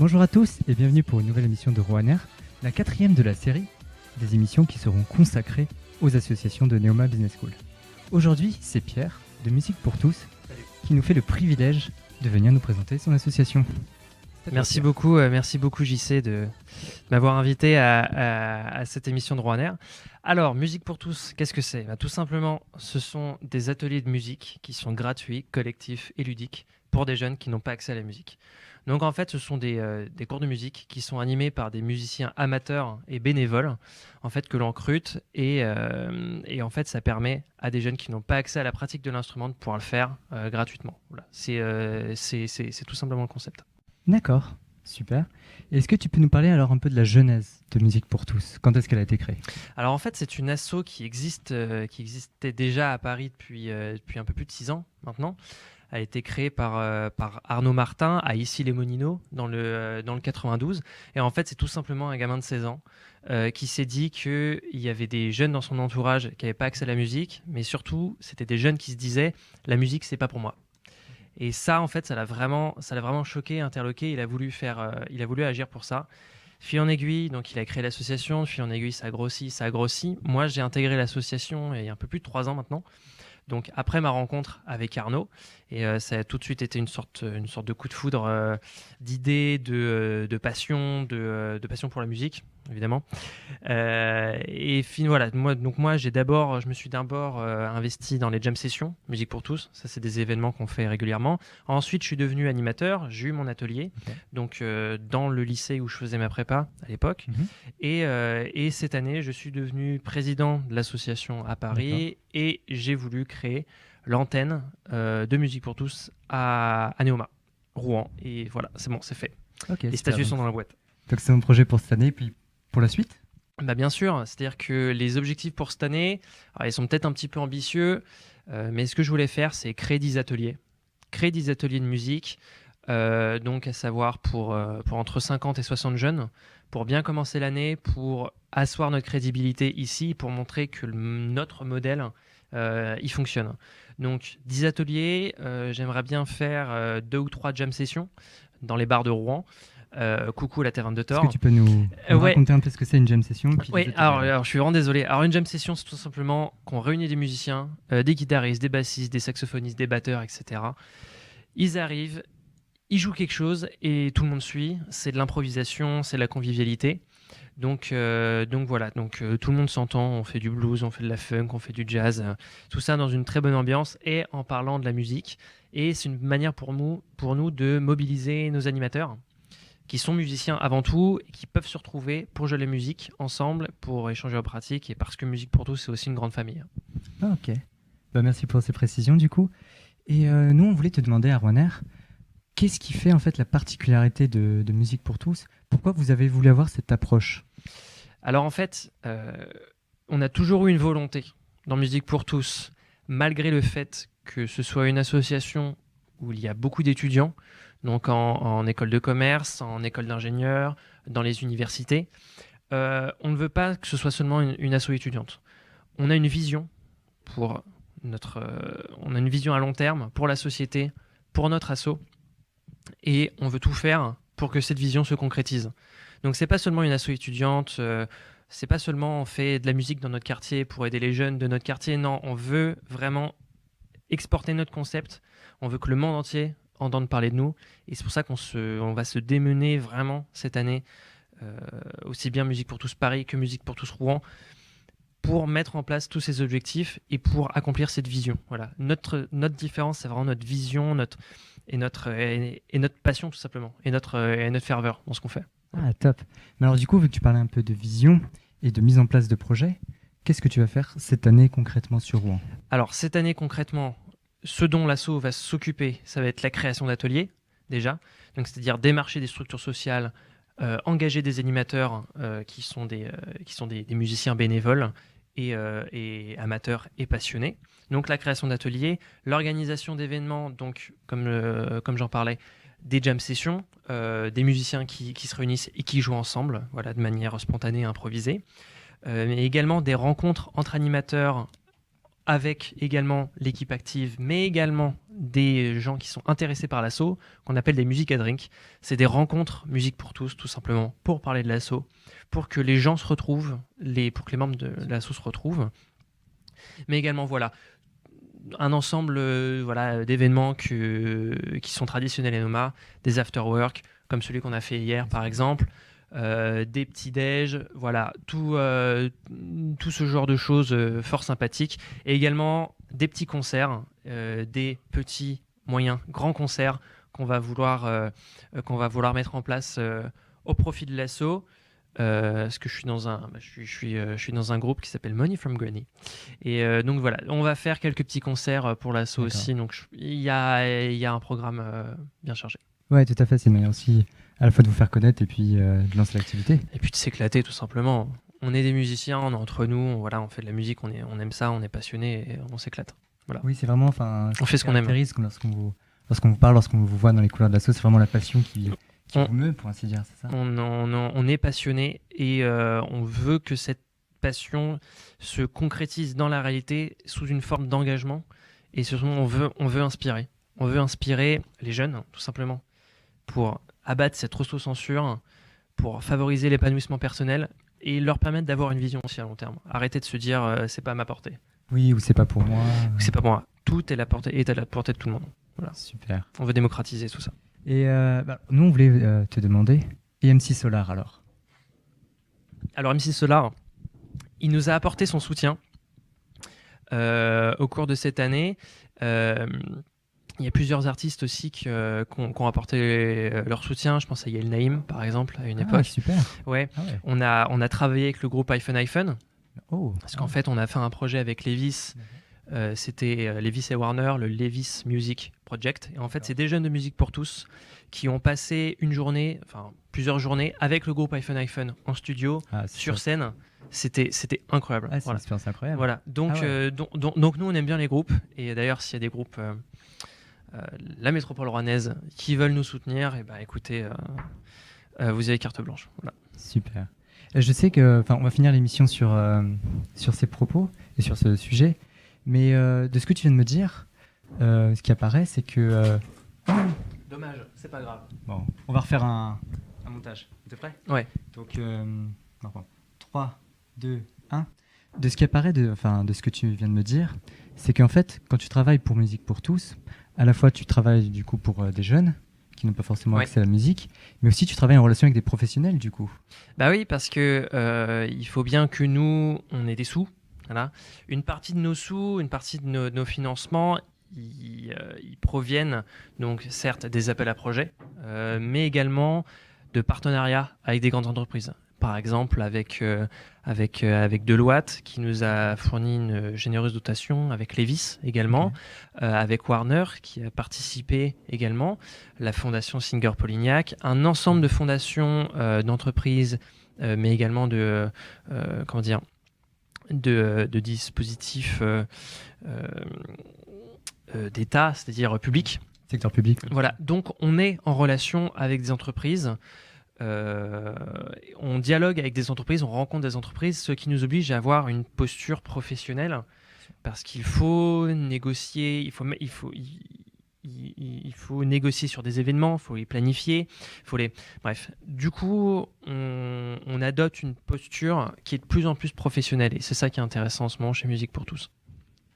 Bonjour à tous et bienvenue pour une nouvelle émission de Rouen Air, la 4e de la série des émissions qui seront consacrées aux associations de Neoma Business School. Aujourd'hui, c'est Pierre de Musique pour tous qui nous fait le privilège de venir nous présenter son association. Merci beaucoup JC de m'avoir invité à cette émission de Rouen Air. Alors, Musique pour tous, qu'est-ce que c'est ? Tout simplement, ce sont des ateliers de musique qui sont gratuits, collectifs et ludiques pour des jeunes qui n'ont pas accès à la musique. Donc en fait, ce sont des cours de musique qui sont animés par des musiciens amateurs et bénévoles en fait, que l'on recrute et en fait, ça permet à des jeunes qui n'ont pas accès à la pratique de l'instrument de pouvoir le faire gratuitement. Voilà. C'est tout simplement le concept. D'accord, super. Est-ce que tu peux nous parler alors un peu de la genèse de Musique pour tous ? Quand est-ce qu'elle a été créée ? Alors en fait, c'est une asso qui existait déjà à Paris depuis un peu plus de 6 ans maintenant. Elle a été créée par Arnaud Martin à Issy-les-Moulineaux dans le 92. Et en fait, c'est tout simplement un gamin de 16 ans qui s'est dit qu'il y avait des jeunes dans son entourage qui n'avaient pas accès à la musique, mais surtout, c'était des jeunes qui se disaient « la musique, c'est pas pour moi ». Et ça, en fait, ça l'a vraiment choqué, interloqué. Il a voulu agir pour ça. Fil en aiguille, donc il a créé l'association. Fil en aiguille, ça a grossi. Moi, j'ai intégré l'association il y a un peu plus de 3 ans maintenant. Donc après ma rencontre avec Arnaud, et ça a tout de suite été une sorte de coup de foudre d'idées, de passion, de passion pour la musique, évidemment. Et voilà, moi je me suis d'abord investi dans les jam sessions, Musique pour tous. Ça, c'est des événements qu'on fait régulièrement. Ensuite, je suis devenu animateur, j'ai eu mon atelier, donc dans le lycée où je faisais ma prépa à l'époque. Et cette année, je suis devenu président de l'association à Paris et j'ai voulu créer l'antenne de Musique pour tous à Neoma, Rouen. Et voilà, c'est bon, c'est fait. Les statuts sont dans la boîte. Donc c'est mon projet pour cette année, puis pour la suite ? Bien sûr, c'est-à-dire que les objectifs pour cette année, alors ils sont peut-être un petit peu ambitieux, mais ce que je voulais faire, c'est créer 10 ateliers. Créer 10 ateliers de musique, donc à savoir pour entre 50 et 60 jeunes, pour bien commencer l'année, pour asseoir notre crédibilité ici, pour montrer que notre modèle, il fonctionne. Donc 10 ateliers, j'aimerais bien faire 2 ou 3 jam sessions dans les bars de Rouen. Coucou la Taverne de Thor. Est-ce que tu peux nous raconter un peu ce que c'est une jam session ? Oui, alors je suis vraiment désolé. Alors une jam session, c'est tout simplement qu'on réunit des musiciens, des guitaristes, des bassistes, des saxophonistes, des batteurs, etc. Ils arrivent, ils jouent quelque chose et tout le monde suit. C'est de l'improvisation, c'est de la convivialité. Donc voilà, tout le monde s'entend, on fait du blues, on fait de la funk, on fait du jazz, tout ça dans une très bonne ambiance et en parlant de la musique. Et c'est une manière pour nous de mobiliser nos animateurs qui sont musiciens avant tout et qui peuvent se retrouver pour jouer la musique ensemble, pour échanger en pratique et parce que Musique pour tous, c'est aussi une grande famille. Ah, ok. Merci pour ces précisions du coup. Et nous, on voulait te demander à Rouen Air, qu'est-ce qui fait en fait la particularité de Musique pour tous ? Pourquoi vous avez voulu avoir cette approche ? Alors en fait, on a toujours eu une volonté dans Musique pour tous, malgré le fait que ce soit une association où il y a beaucoup d'étudiants, donc en école de commerce, en école d'ingénieur, dans les universités. On ne veut pas que ce soit seulement une asso étudiante. On a une vision on a une vision à long terme pour la société, pour notre asso, et on veut tout faire pour que cette vision se concrétise. Donc c'est pas seulement une asso étudiante, c'est pas seulement on fait de la musique dans notre quartier pour aider les jeunes de notre quartier, non, on veut vraiment exporter notre concept, on veut que le monde entier entende parler de nous, et c'est pour ça qu'on va se démener vraiment cette année, aussi bien Musique pour tous Paris que Musique pour tous Rouen, pour mettre en place tous ces objectifs et pour accomplir cette vision. Voilà. Notre différence, c'est vraiment notre vision, notre passion tout simplement, et notre ferveur dans ce qu'on fait. Ah, top. Mais alors du coup, vu que tu parlais un peu de vision et de mise en place de projets, qu'est-ce que tu vas faire cette année concrètement sur Rouen ? Alors cette année concrètement, ce dont l'asso va s'occuper, ça va être la création d'ateliers déjà, donc c'est-à-dire démarcher des structures sociales, engager des animateurs qui sont des musiciens bénévoles et amateurs et passionnés. Donc la création d'ateliers, l'organisation d'événements, donc comme j'en parlais, des jam sessions, des musiciens qui se réunissent et qui jouent ensemble, voilà, de manière spontanée et improvisée, mais également des rencontres entre animateurs avec également l'équipe active, mais également des gens qui sont intéressés par l'asso, qu'on appelle des music à drink. C'est des rencontres musique pour tous, tout simplement, pour parler de l'asso, pour que les gens se retrouvent, pour que les membres de l'asso se retrouvent. Mais également, voilà, un ensemble d'événements qui sont traditionnels à Noma, des after-work, comme celui qu'on a fait hier, par exemple, des petits-déj, voilà, tout ce genre de choses fort sympathiques. Et également des petits concerts, des petits, moyens, grands concerts qu'on va vouloir mettre en place au profit de l'asso. Parce que je suis dans un groupe qui s'appelle Money from Granny. Et donc voilà, on va faire quelques petits concerts pour l'asso aussi. Donc il y a un programme bien chargé. Ouais, tout à fait. C'est une manière aussi à la fois de vous faire connaître et puis de lancer l'activité. Et puis de s'éclater tout simplement. On est des musiciens, on est entre nous, on fait de la musique, on aime ça, on est passionné et on s'éclate. Voilà. Oui, c'est vraiment, on fait ce qu'on aime. Lorsqu'on vous parle, lorsqu'on vous voit dans les couleurs de l'asso, c'est vraiment la passion qui vous meut, pour ainsi dire, c'est ça? On est passionné et on veut que cette passion se concrétise dans la réalité sous une forme d'engagement. Et surtout, on veut inspirer. On veut inspirer les jeunes, tout simplement, pour abattre cette autocensure, pour favoriser l'épanouissement personnel et leur permettre d'avoir une vision aussi à long terme. Arrêtez de se dire c'est pas à ma portée. Oui, ou c'est pas pour moi. C'est pas pour moi. Tout est à la portée de tout le monde. Voilà. Super. On veut démocratiser tout ça. Et nous, on voulait te demander, et MC Solar alors? Alors MC Solar, il nous a apporté son soutien au cours de cette année. Il y a plusieurs artistes aussi qui ont apporté leur soutien. Je pense à Yael Naïm, par exemple, à une époque. Super. Ouais. Ah ouais. On a travaillé avec le groupe iPhone. Oh. Parce qu'en fait, on a fait un projet avec Levis. C'était Levis et Warner, le Levis Music Project. Et en fait, c'est des jeunes de musique pour tous qui ont passé plusieurs journées avec le groupe iPhone en studio, sur scène. C'était incroyable. C'est une expérience incroyable. Voilà. Donc, donc nous, on aime bien les groupes. Et d'ailleurs, s'il y a des groupes, la métropole rouennaise, qui veulent nous soutenir, et écoutez, vous avez carte blanche. Voilà. Super. Je sais que, on va finir l'émission sur ces propos et sur ce sujet. Mais de ce que tu viens de me dire, ce qui apparaît, c'est que... Dommage, c'est pas grave. Bon, on va refaire un montage. T'es prêt? Ouais. Donc, 3, 2, 1. De ce qui apparaît, de ce que tu viens de me dire, c'est qu'en fait, quand tu travailles pour Musique pour tous, à la fois tu travailles du coup pour des jeunes qui n'ont pas forcément accès à la musique, mais aussi tu travailles en relation avec des professionnels du coup. Bah oui, parce que il faut bien que nous, on ait des sous. Voilà. Une partie de nos sous, une partie de nos financements, ils proviennent donc certes des appels à projets, mais également de partenariats avec des grandes entreprises. Par exemple avec Deloitte qui nous a fourni une généreuse dotation, avec Levis également, avec Warner qui a participé également, la fondation Singer Polignac, un ensemble de fondations, d'entreprises, mais également de dispositifs d'État, c'est-à-dire public. Secteur public. Voilà, donc on est en relation avec des entreprises, on dialogue avec des entreprises, on rencontre des entreprises, ce qui nous oblige à avoir une posture professionnelle, parce qu'il faut négocier, il faut négocier sur des événements, il faut les planifier, bref. Du coup, on adopte une posture qui est de plus en plus professionnelle, et c'est ça qui est intéressant en ce moment chez Musique pour tous.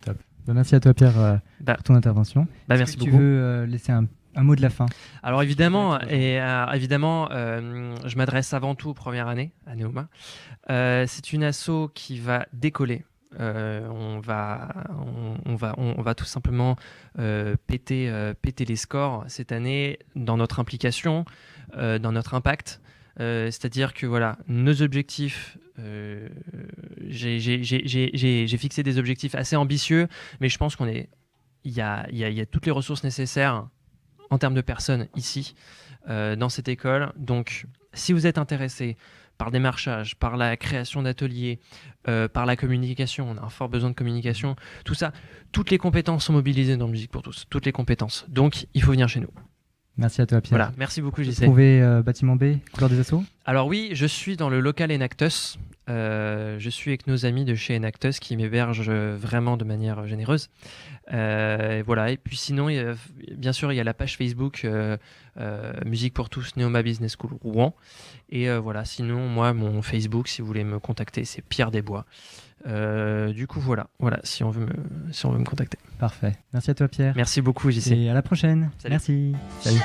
Top. Merci à toi Pierre pour ton intervention. Merci beaucoup. Tu veux laisser un mot de la fin? Alors évidemment, je m'adresse avant tout aux premières années à Neoma. C'est une asso qui va décoller. On va tout simplement péter les scores cette année dans notre implication, dans notre impact. C'est-à-dire que voilà, nos objectifs, j'ai fixé des objectifs assez ambitieux, mais je pense il y a toutes les ressources nécessaires en termes de personnes ici, dans cette école. Donc, si vous êtes intéressé par le démarchage, par la création d'ateliers, par la communication, on a un fort besoin de communication, tout ça, toutes les compétences sont mobilisées dans Musique pour tous, toutes les compétences. Donc, il faut venir chez nous. Merci à toi, Pierre. Voilà, merci beaucoup, JC. Trouver bâtiment B, couleur des assos. Alors oui, je suis dans le local Enactus. Je suis avec nos amis de chez Enactus qui m'hébergent vraiment de manière généreuse. Voilà. Et puis sinon, bien sûr, il y a la page Facebook Musique pour tous, Neoma Business School Rouen. Et voilà, sinon, moi, mon Facebook, si vous voulez me contacter, c'est Pierre Desbois. Du coup, voilà, si on veut me contacter. Parfait. Merci à toi, Pierre. Merci beaucoup, JC. Et à la prochaine. Salut. Merci. Salut.